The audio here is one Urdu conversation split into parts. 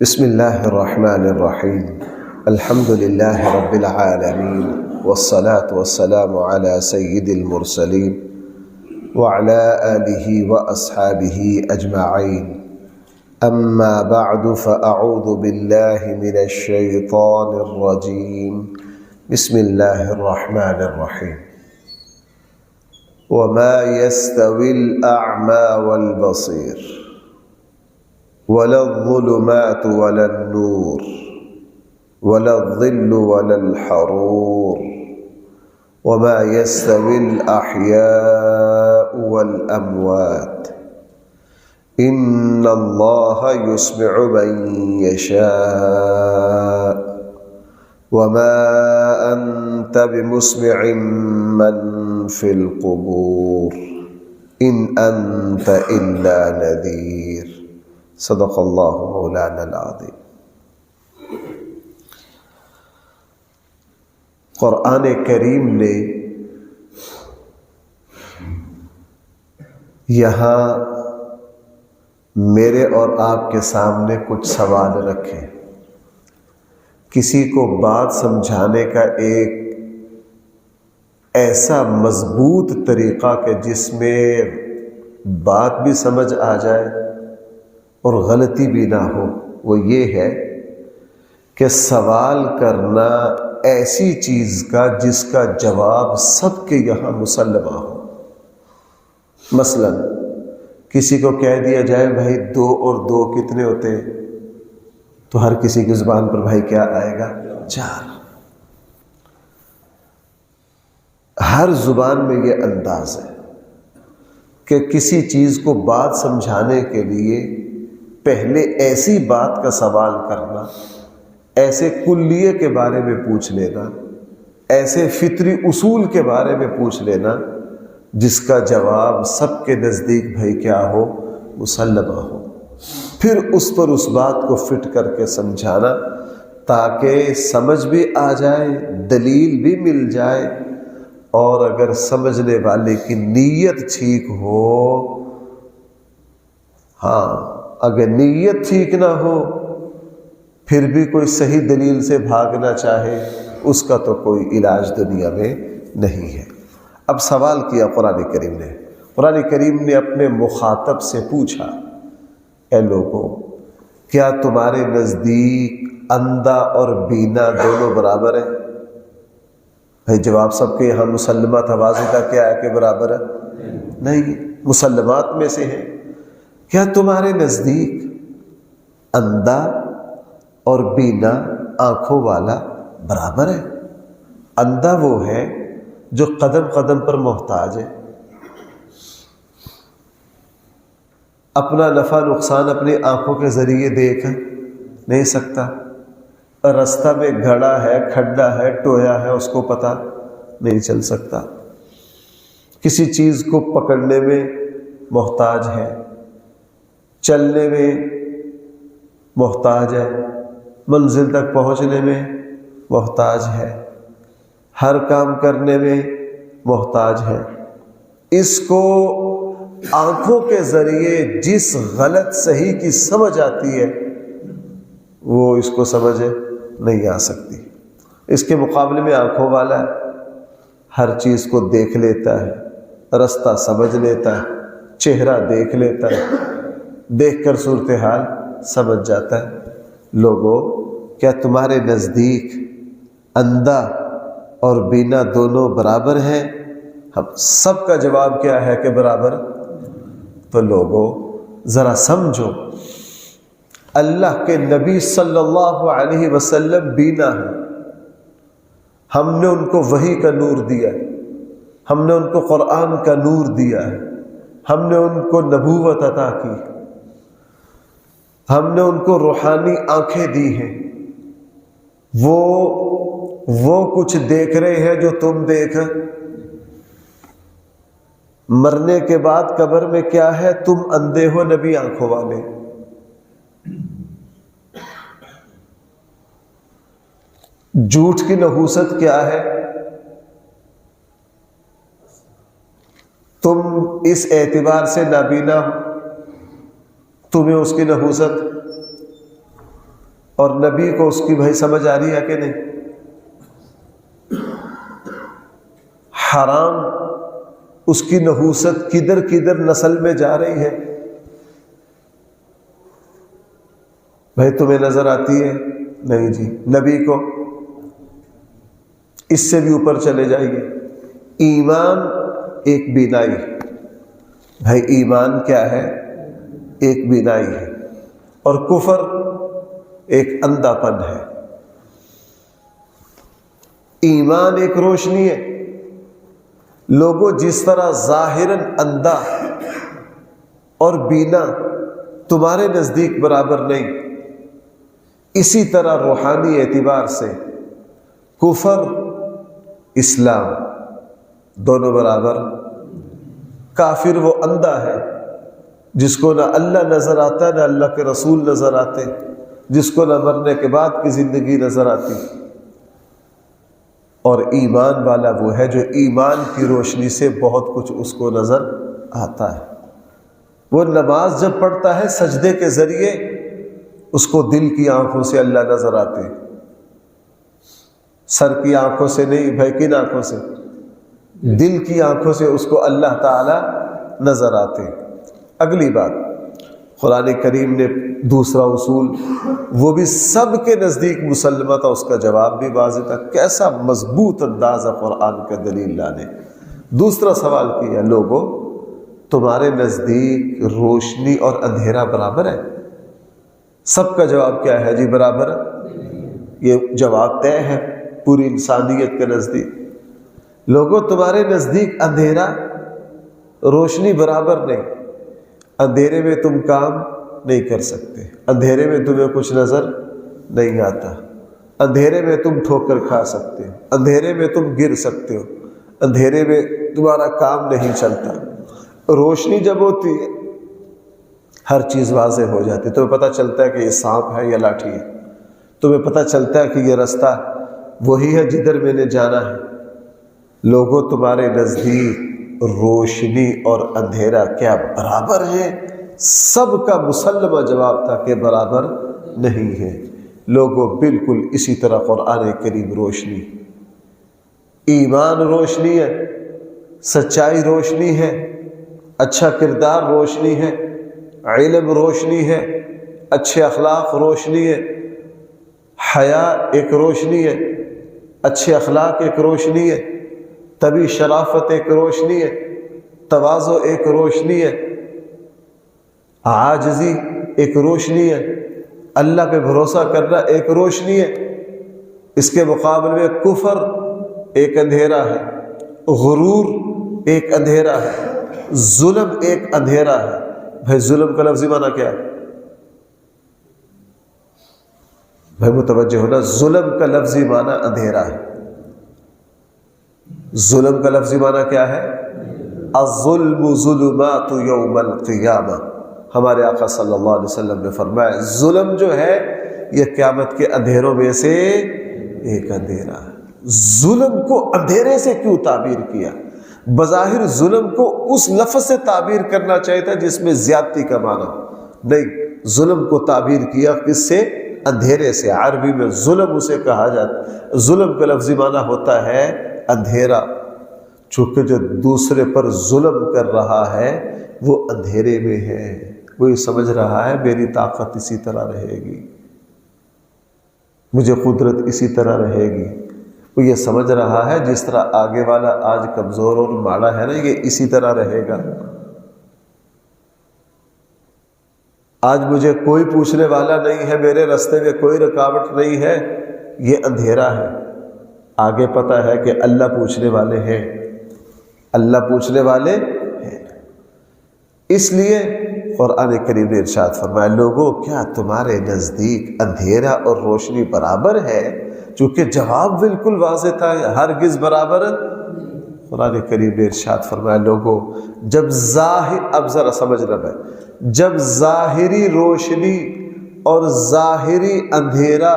بسم اللہ الرحمن الرحیم الحمد للہ رب العالمین والصلاة والسلام علی سید المرسلین وعلی آلہ واصحابہ اجمعین اما بعد فاعوذ باللہ من الشیطان الرجیم بسم اللہ الرحمن الرحیم وما يستوي الأعمى والبصير ولا الظلمات ولا النور ولا الظل ولا الحرور وما يستوي الأحياء والأموات إن الله يسمع من يشاء وما أنت بمسمع من في القبور إن أنت إلا نذير صدق اللہ مولانا العظیم۔ قرآن کریم نے یہاں میرے اور آپ کے سامنے کچھ سوال رکھے۔ کسی کو بات سمجھانے کا ایک ایسا مضبوط طریقہ کہ جس میں بات بھی سمجھ آ جائے اور غلطی بھی نہ ہو، وہ یہ ہے کہ سوال کرنا ایسی چیز کا جس کا جواب سب کے یہاں مسلمہ ہو۔ مثلا کسی کو کہہ دیا جائے بھائی 2 اور 2 کتنے ہوتے ہیں، تو ہر کسی کی زبان پر بھائی کیا آئے گا؟ 4۔ ہر زبان میں یہ انداز ہے کہ کسی چیز کو بات سمجھانے کے لیے پہلے ایسی بات کا سوال کرنا، ایسے کلیے کے بارے میں پوچھ لینا، ایسے فطری اصول کے بارے میں پوچھ لینا جس کا جواب سب کے نزدیک بھائی کیا ہو؟ مسلمہ ہو۔ پھر اس پر اس بات کو فٹ کر کے سمجھانا تاکہ سمجھ بھی آ جائے، دلیل بھی مل جائے، اور اگر سمجھنے والے کی نیت ٹھیک ہو، اگر نیت ٹھیک نہ ہو پھر بھی کوئی صحیح دلیل سے بھاگنا چاہے، اس کا تو کوئی علاج دنیا میں نہیں ہے۔ اب سوال کیا قرآن کریم نے اپنے مخاطب سے پوچھا، اے لوگوں کیا تمہارے نزدیک اندھا اور بینا دونوں برابر ہیں؟ بھائی جواب سب کے یہاں مسلمہ واضح کا کیا ہے کہ برابر ہے؟ نہیں، مسلمات میں سے ہیں۔ کیا تمہارے نزدیک اندھا اور بینا آنکھوں والا برابر ہے؟ اندھا وہ ہے جو قدم قدم پر محتاج ہے، اپنا نفع نقصان اپنی آنکھوں کے ذریعے دیکھ نہیں سکتا، رستہ میں گھڑا ہے، کھڈا ہے، ٹویا ہے، اس کو پتہ نہیں چل سکتا، کسی چیز کو پکڑنے میں محتاج ہے، چلنے میں محتاج ہے، منزل تک پہنچنے میں محتاج ہے، ہر کام کرنے میں محتاج ہے۔ اس کو آنکھوں کے ذریعے جس غلط صحیح کی سمجھ آتی ہے وہ اس کو سمجھ نہیں آ سکتی۔ اس کے مقابلے میں آنکھوں والا ہر چیز کو دیکھ لیتا ہے، رستہ سمجھ لیتا ہے، چہرہ دیکھ لیتا ہے، دیکھ کر صورتحال سمجھ جاتا ہے۔ لوگوں کیا تمہارے نزدیک اندھا اور بینا دونوں برابر ہیں؟ ہم سب کا جواب کیا ہے کہ برابر۔ تو لوگوں ذرا سمجھو، اللہ کے نبی صلی اللہ علیہ وسلم بینا ہے، ہم نے ان کو وحی کا نور دیا ہے، ہم نے ان کو قرآن کا نور دیا ہے، ہم نے ان کو نبوت عطا کی، ہم نے ان کو روحانی آنکھیں دی ہیں، وہ کچھ دیکھ رہے ہیں جو تم دیکھ۔ مرنے کے بعد قبر میں کیا ہے؟ تم اندھے ہو، نبی آنکھوں والے۔ جھوٹ کی نحوست کیا ہے؟ تم اس اعتبار سے نابینا ہو، تمہیں اس کی نحوست اور نبی کو اس کی بھائی سمجھ آ رہی ہے کہ نہیں؟ حرام اس کی نحوست کدھر کدھر نسل میں جا رہی ہے، بھائی تمہیں نظر آتی ہے؟ نہیں جی۔ نبی کو اس سے بھی اوپر چلے جائیے، ایمان ایک بینائی، بھائی ایمان کیا ہے؟ ایک بینائی ہے، اور کفر ایک اندھا پن ہے۔ ایمان ایک روشنی ہے۔ لوگوں جس طرح ظاہراً اندھا اور بینا تمہارے نزدیک برابر نہیں، اسی طرح روحانی اعتبار سے کفر اسلام دونوں برابر۔ کافر وہ اندھا ہے جس کو نہ اللہ نظر آتا نہ اللہ کے رسول نظر آتے، جس کو نہ مرنے کے بعد کی زندگی نظر آتی۔ اور ایمان والا وہ ہے جو ایمان کی روشنی سے بہت کچھ اس کو نظر آتا ہے۔ وہ نماز جب پڑھتا ہے سجدے کے ذریعے اس کو دل کی آنکھوں سے اللہ نظر آتے، سر کی آنکھوں سے نہیں، بھائی کن آنکھوں سے؟ دل کی آنکھوں سے اس کو اللہ تعالی نظر آتے۔ اگلی بات، قرآن کریم نے دوسرا اصول، وہ بھی سب کے نزدیک مسلمہ تھا، اس کا جواب بھی واضح تھا۔ کیسا مضبوط انداز ہے قرآن کا دلیل لانے۔ دوسرا سوال کیا، لوگوں تمہارے نزدیک روشنی اور اندھیرا برابر ہے؟ سب کا جواب کیا ہے جی؟ برابر ہے۔ یہ جواب طے ہے پوری انسانیت کے نزدیک۔ لوگوں تمہارے نزدیک اندھیرا روشنی برابر نہیں۔ اندھیرے میں تم کام نہیں کر سکتے، اندھیرے میں تمہیں کچھ نظر نہیں آتا، اندھیرے میں تم ٹھوکر کھا سکتے ہو، اندھیرے میں تم گر سکتے ہو، اندھیرے میں تمہارا کام نہیں چلتا۔ روشنی جب ہوتی ہے ہر چیز واضح ہو جاتی، تمہیں پتہ چلتا ہے کہ یہ سانپ ہے یا لاٹھی ہے، تمہیں پتہ چلتا ہے کہ یہ رستہ وہی ہے جدھر میں نے جانا ہے۔ لوگوں تمہارے نزدیک روشنی اور اندھیرا کیا برابر ہے؟ سب کا مسلمہ جواب تھا کہ برابر نہیں ہے۔ لوگوں بالکل اسی طرح قرآن کریم روشنی، ایمان روشنی ہے، سچائی روشنی ہے، اچھا کردار روشنی ہے، علم روشنی ہے، اچھے اخلاق روشنی ہے، حیا ایک روشنی ہے، اچھے اخلاق ایک روشنی ہے، طبی شرافت ایک روشنی ہے، تواضع ایک روشنی ہے، عاجزی ایک روشنی ہے، اللہ پہ بھروسہ کرنا ایک روشنی ہے۔ اس کے مقابلے میں کفر ایک اندھیرا ہے، غرور ایک اندھیرا ہے، ظلم ایک اندھیرا ہے۔ بھائی ظلم کا لفظی معنی کیا ہے؟ بھائی متوجہ ہونا، ظلم کا لفظی معنی اندھیرا ہے۔ ظلم کا لفظی معنی کیا ہے؟ الظلم ظلمات یوم القیامہ۔ ہمارے آقا صلی اللہ علیہ وسلم نے فرمایا ظلم جو ہے یہ قیامت کے اندھیروں میں سے ایک اندھیرا ہے۔ ظلم کو اندھیرے سے کیوں تعبیر کیا؟ بظاہر ظلم کو اس لفظ سے تعبیر کرنا چاہیے تھا جس میں زیادتی کا معنی ہو، نہیں، ظلم کو تعبیر کیا کس سے؟ اندھیرے سے۔ عربی میں ظلم اسے کہا جاتا ہے۔ ظلم کا لفظی معنی ہوتا ہے اندھیرا، چونکہ جو دوسرے پر ظلم کر رہا ہے وہ اندھیرے میں ہے، وہ یہ سمجھ رہا ہے میری طاقت اسی طرح رہے گی، مجھے قدرت اسی طرح رہے گی۔ وہ یہ سمجھ رہا ہے جس طرح آگے والا آج کمزور اور ماڑا ہے نا، یہ اسی طرح رہے گا۔ آج مجھے کوئی پوچھنے والا نہیں ہے، میرے راستے میں کوئی رکاوٹ نہیں ہے، یہ اندھیرا ہے۔ آگے پتہ ہے کہ اللہ پوچھنے والے ہیں، اللہ پوچھنے والے ہیں۔ اس لیے قرآن کریم نے ارشاد فرمایا لوگوں کیا تمہارے نزدیک اندھیرا اور روشنی برابر ہے؟ چونکہ جواب بالکل واضح تھا، ہرگز برابر۔ قرآن کریم نے ارشاد فرمایا لوگوں جب اب ذرا سمجھنا ہے، جب ظاہری روشنی اور ظاہری اندھیرا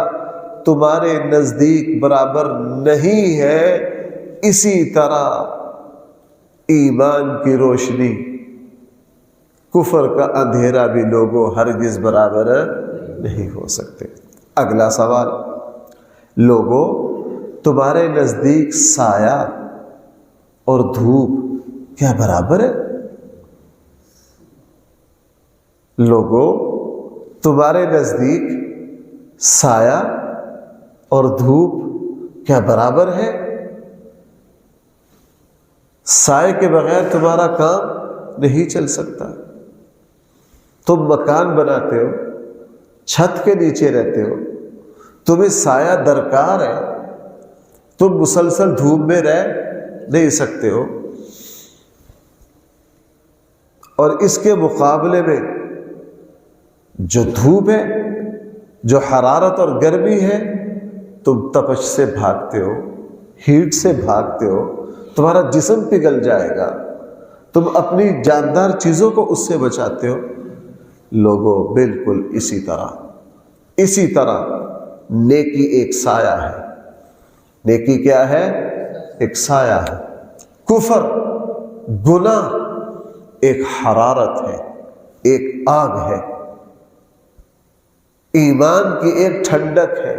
تمہارے نزدیک برابر نہیں ہے، اسی طرح ایمان کی روشنی کفر کا اندھیرا بھی لوگوں ہرگز برابر نہیں ہو سکتے۔ اگلا سوال، لوگوں تمہارے نزدیک سایہ اور دھوپ کیا برابر ہے؟ لوگوں تمہارے نزدیک سایہ اور دھوپ کیا برابر ہے؟ سائے کے بغیر تمہارا کام نہیں چل سکتا. تم مکان بناتے ہو، چھت کے نیچے رہتے ہو، تمہیں سایہ درکار ہے، تم مسلسل دھوپ میں رہ نہیں سکتے ہو. اور اس کے مقابلے میں جو دھوپ ہے، جو حرارت اور گرمی ہے، تم تپش سے بھاگتے ہو، ہیٹ سے بھاگتے ہو، تمہارا جسم پگھل جائے گا، تم اپنی جاندار چیزوں کو اس سے بچاتے ہو. لوگوں بالکل اسی طرح نیکی ایک سایہ ہے. نیکی کیا ہے؟ ایک سایہ ہے. کفر، گناہ ایک حرارت ہے، ایک آگ ہے. ایمان کی ایک ٹھنڈک ہے،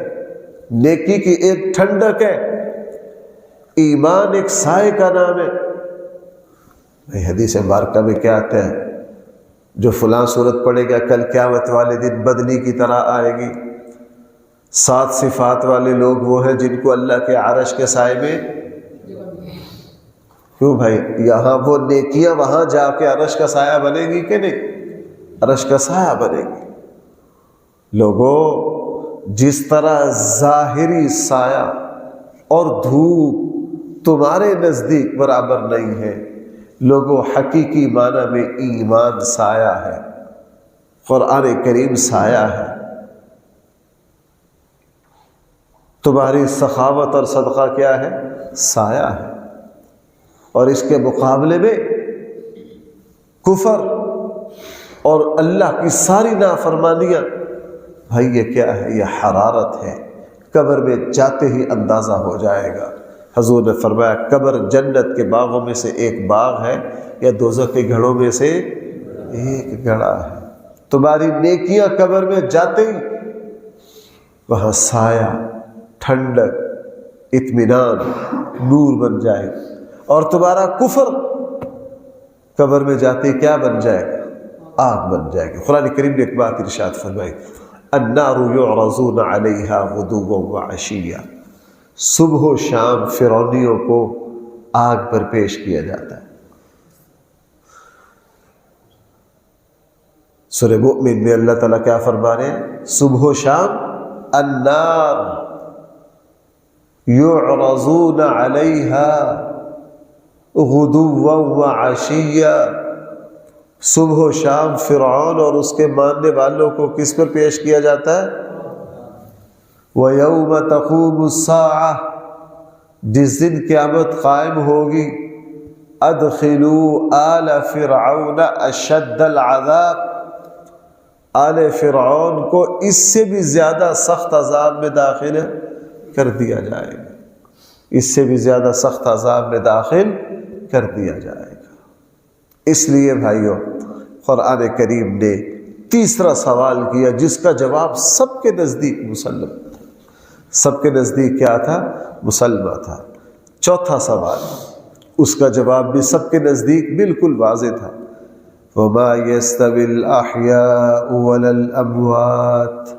نیکی کی ایک ٹھنڈک ہے. ایمان ایک سائے کا نام ہے. حدیث مبارکہ میں کیا آتا ہے؟ جو فلاں صورت پڑے گا کل قیامت والے دن بدلی کی طرح آئے گی. 7 صفات والے لوگ وہ ہیں جن کو اللہ کے عرش کے سائے میں. کیوں بھائی؟ یہاں وہ نیکیاں وہاں جا کے عرش کا سایہ بنے گی کہ نہیں؟ عرش کا سایہ بنے گی. لوگوں جس طرح ظاہری سایہ اور دھوپ تمہارے نزدیک برابر نہیں ہے، لوگوں حقیقی معنی میں ایمان سایہ ہے، قرآن کریم سایہ ہے. تمہاری سخاوت اور صدقہ کیا ہے؟ سایہ ہے. اور اس کے مقابلے میں کفر اور اللہ کی ساری نافرمانیاں، بھائی یہ کیا ہے؟ یہ حرارت ہے. قبر میں جاتے ہی اندازہ ہو جائے گا. حضور نے فرمایا قبر جنت کے باغوں میں سے ایک باغ ہے یا دوزخ کے گھڑوں میں سے ایک گھڑا ہے. تمہاری نیکیاں قبر میں جاتے ہی وہاں سایہ، ٹھنڈک، اطمینان، نور بن جائے گا. اور تمہارا کفر قبر میں جاتے ہی کیا بن جائے گا؟ آگ بن جائے گا. قرآن کریم نے ایک بات ارشاد فرمائی، النار یعرضون علیہا غدوا وعشیا. صبح و شام فرعونیوں کو آگ پر پیش کیا جاتا ہے. سورہ مؤمن میں اللہ تعالیٰ کیا فرما رہے ہیں؟ صبح و شام النار یعرضون علیہا غدوا وعشیا. صبح و شام فرعون اور اس کے ماننے والوں کو کس پر پیش کیا جاتا ہے؟ وَيَوْمَ تَقُومُ السَّاعَةُ، جس دن قیامت قائم ہوگی، أَدْخِلُوا آلَ فِرْعَوْنَ أَشَدَّ الْعَذَابِ، آل فرعون کو اس سے بھی زیادہ سخت عذاب میں داخل کر دیا جائے گا. اس سے بھی زیادہ سخت عذاب میں داخل کر دیا جائے گا. اس لیے بھائیوں قرآن کریم نے تیسرا سوال کیا جس کا جواب سب کے نزدیک مسلم تھا. سب کے نزدیک کیا تھا؟ مسلمہ تھا. چوتھا سوال اس کا جواب بھی سب کے نزدیک بالکل واضح تھا، وَمَا يَسْتَوِي الْأَحْيَاءُ وَلَا الْأَمْوَاتُ.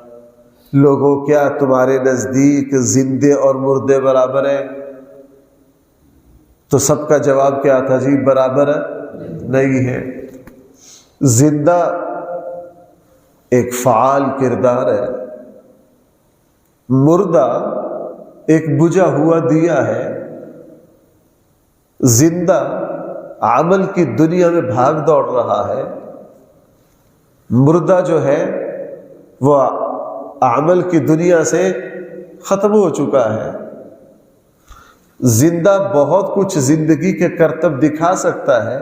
لوگوں کیا تمہارے نزدیک زندے اور مردے برابر ہیں؟ تو سب کا جواب کیا تھا جی؟ برابر نہیں ہے. زندہ ایک فعال کردار ہے، مردہ ایک بجھا ہوا دیا ہے. زندہ عمل کی دنیا میں بھاگ دوڑ رہا ہے، مردہ جو ہے وہ عمل کی دنیا سے ختم ہو چکا ہے. زندہ بہت کچھ زندگی کے کرتب دکھا سکتا ہے،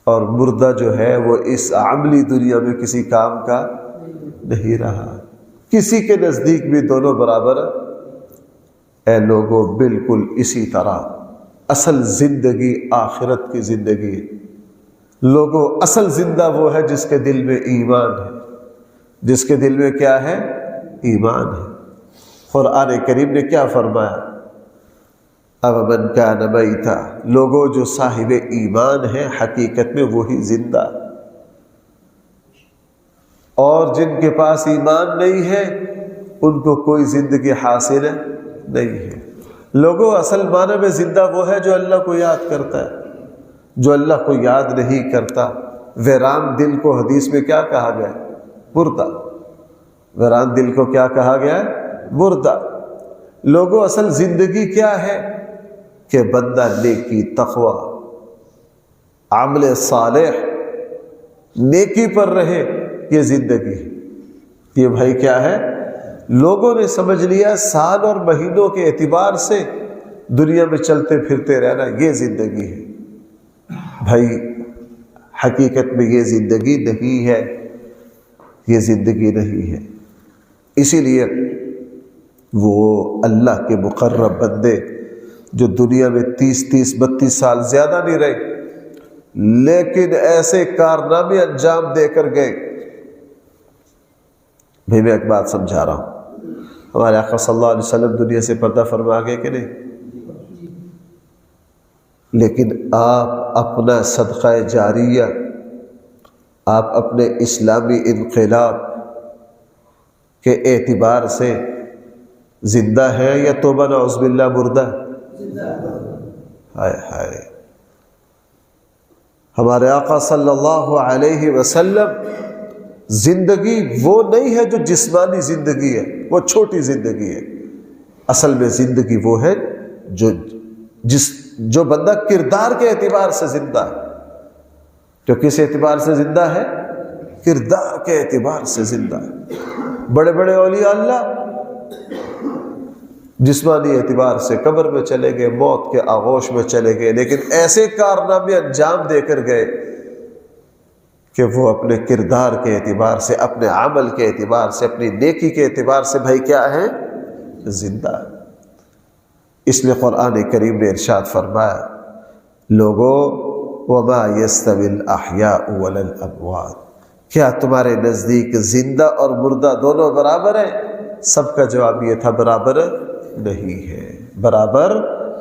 اور مردہ جو ہے وہ اس عملی دنیا میں کسی کام کا نہیں رہا. کسی کے نزدیک بھی دونوں برابر. اے لوگوں بالکل اسی طرح اصل زندگی آخرت کی زندگی ہے. لوگوں اصل زندہ وہ ہے جس کے دل میں ایمان ہے. جس کے دل میں کیا ہے؟ ایمان ہے۔ قرآن کریم نے کیا فرمایا؟ اب من کان میتا، لوگوں جو صاحب ایمان ہیں حقیقت میں وہی زندہ، اور جن کے پاس ایمان نہیں ہے ان کو کوئی زندگی حاصل نہیں ہے۔ لوگوں اصل معنی میں زندہ وہ ہے جو اللہ کو یاد کرتا ہے، جو اللہ کو یاد نہیں کرتا ویران دل کو حدیث میں کیا کہا گیا ہے؟ مردہ۔ ویران دل کو کیا کہا گیا ہے؟ مردہ۔ لوگوں اصل زندگی کیا ہے کہ بندہ نیکی، تقوی، عمل صالح، نیکی پر رہے، یہ زندگی ہے۔ یہ بھائی کیا ہے؟ لوگوں نے سمجھ لیا سال اور مہینوں کے اعتبار سے دنیا میں چلتے پھرتے رہنا یہ زندگی ہے۔ بھائی حقیقت میں یہ زندگی نہیں ہے، یہ زندگی نہیں ہے۔ اسی لیے وہ اللہ کے مقرب بندے جو دنیا میں 30-32 سال زیادہ نہیں رہے لیکن ایسے کارنامے انجام دے کر گئے۔ بھائی میں ایک بات سمجھا رہا ہوں، ہمارے آقا صلی اللہ علیہ وسلم دنیا سے پردہ فرما گئے کہ نہیں؟ لیکن آپ اپنا صدقہ جاریہ، آپ اپنے اسلامی انقلاب کے اعتبار سے زندہ ہے یا توبہ نعوذ باللہ مردہ؟ ہائے ہائے۔ ہمارے آقا صلی اللہ علیہ وسلم زندگی وہ نہیں ہے جو جسمانی زندگی ہے، وہ چھوٹی زندگی ہے۔ اصل میں زندگی وہ ہے جو بندہ کردار کے اعتبار سے زندہ ہے۔ جو کس اعتبار سے زندہ ہے؟ کردار کے اعتبار سے زندہ ہے۔ بڑے بڑے اولیاء اللہ جسمانی اعتبار سے قبر میں چلے گئے، موت کے آغوش میں چلے گئے، لیکن ایسے کارنامے انجام دے کر گئے کہ وہ اپنے کردار کے اعتبار سے، اپنے عمل کے اعتبار سے، اپنی نیکی کے اعتبار سے بھائی کیا ہے؟ زندہ ہے۔ اس لیے قرآن کریم نے ارشاد فرمایا لوگوں وما يستوي الاحیاء ولا الاموات، کیا تمہارے نزدیک زندہ اور مردہ دونوں برابر ہیں؟ سب کا جواب یہ تھا برابر نہیں ہے، برابر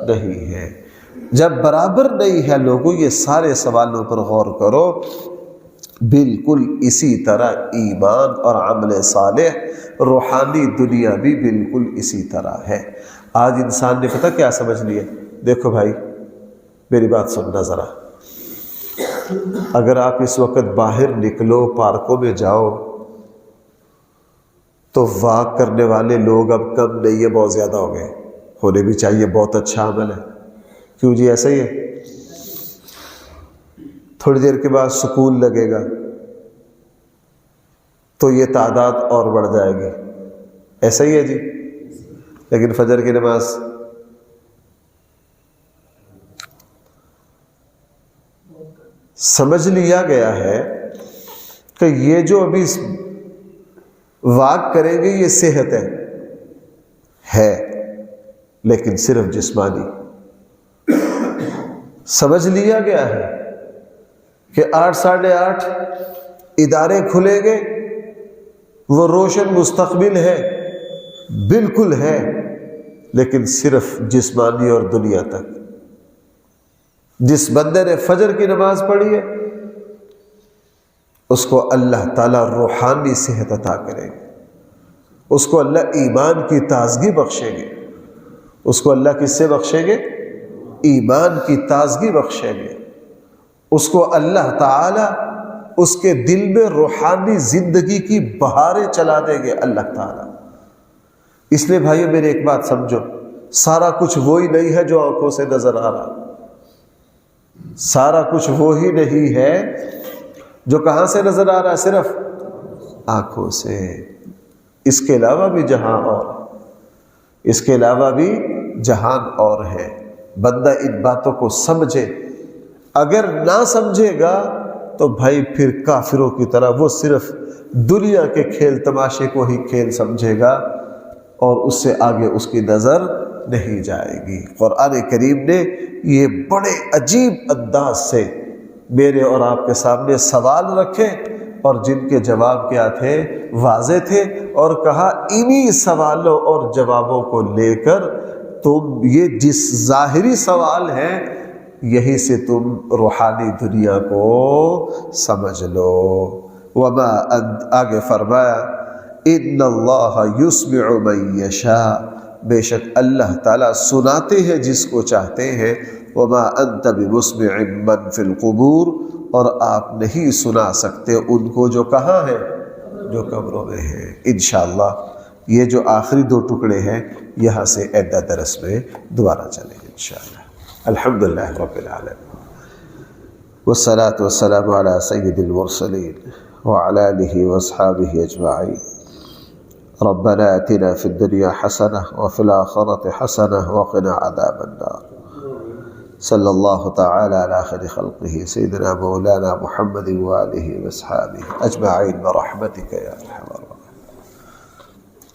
نہیں ہے۔ جب برابر نہیں ہے لوگوں، یہ سارے سوالوں پر غور کرو، بالکل اسی طرح ایمان اور عمل صالح روحانی دنیا بھی بالکل اسی طرح ہے۔ آج انسان نے پتہ کیا سمجھ لیا؟ دیکھو بھائی میری بات سننا ذرا، اگر آپ اس وقت باہر نکلو، پارکوں میں جاؤ، تو واک کرنے والے لوگ اب کم نہیں ہے، بہت زیادہ ہو گئے، ہونے بھی چاہیے، بہت اچھا عمل ہے۔ کیوں جی ایسا ہی ہے؟ تھوڑی دیر کے بعد سکول لگے گا تو یہ تعداد اور بڑھ جائے گی، ایسا ہی ہے جی۔ لیکن فجر کی نماز سمجھ لیا گیا ہے کہ یہ جو ابھی واک کریں گے یہ صحت ہے لیکن صرف جسمانی۔ سمجھ لیا گیا ہے کہ 8 ساڑھے 8 ادارے کھلیں گے، وہ روشن مستقبل ہے، بالکل ہے، لیکن صرف جسمانی اور دنیا تک۔ جس بندے نے فجر کی نماز پڑھی ہے اس کو اللہ تعالیٰ روحانی صحت عطا کرے گے، اس کو اللہ ایمان کی تازگی بخشیں گے، اس کو اللہ کس سے بخشیں گے؟ ایمان کی تازگی بخشیں گے، اس کو اللہ تعالیٰ اس کے دل میں روحانی زندگی کی بہاریں چلا دیں گے اللہ تعالیٰ۔ اس لیے بھائیو میری ایک بات سمجھو، سارا کچھ وہی نہیں ہے جو آنکھوں سے نظر آ رہا، سارا کچھ وہی نہیں ہے جو کہاں سے نظر آ رہا ہے؟ صرف آنکھوں سے۔ اس کے علاوہ بھی جہاں اور، اس کے علاوہ بھی جہان اور ہے۔ بندہ ان باتوں کو سمجھے، اگر نہ سمجھے گا تو بھائی پھر کافروں کی طرح وہ صرف دنیا کے کھیل تماشے کو ہی کھیل سمجھے گا اور اس سے آگے اس کی نظر نہیں جائے گی۔ قرآن کریم نے یہ بڑے عجیب انداز سے میرے اور آپ کے سامنے سوال رکھے اور جن کے جواب کیا تھے؟ واضح تھے، اور کہا انہی سوالوں اور جوابوں کو لے کر تم یہ جس ظاہری سوال ہیں یہی سے تم روحانی دنیا کو سمجھ لو۔ وما انت، آگے فرمایا ان اللہ یسمع من یشاء، بے شک اللہ تعالیٰ سناتے ہیں جس کو چاہتے ہیں۔ وما انت بمسمع من فی القبور، اور آپ نہیں سنا سکتے ان کو جو کہاں ہیں؟ جو قبروں میں ہیں۔ انشاءاللہ یہ جو آخری دو ٹکڑے ہیں یہاں سے ایڈا درس میں دوبارہ چلیں گے انشاءاللہ۔ الحمدللہ رب العالمین، والصلاة والسلام علی سید المرسلین وعلى آلہ واصحابہ اجمعین۔ ربنا آتنا فی الدنیا حسنہ وفی الآخرۃ حسنہ وقنا عذاب النار۔ صلی اللہ تعالی علی خیر خلقہ سیدنا مولانا محمد وآلہ واصحابہ اجمعین برحمتک یا ارحم الراحمین۔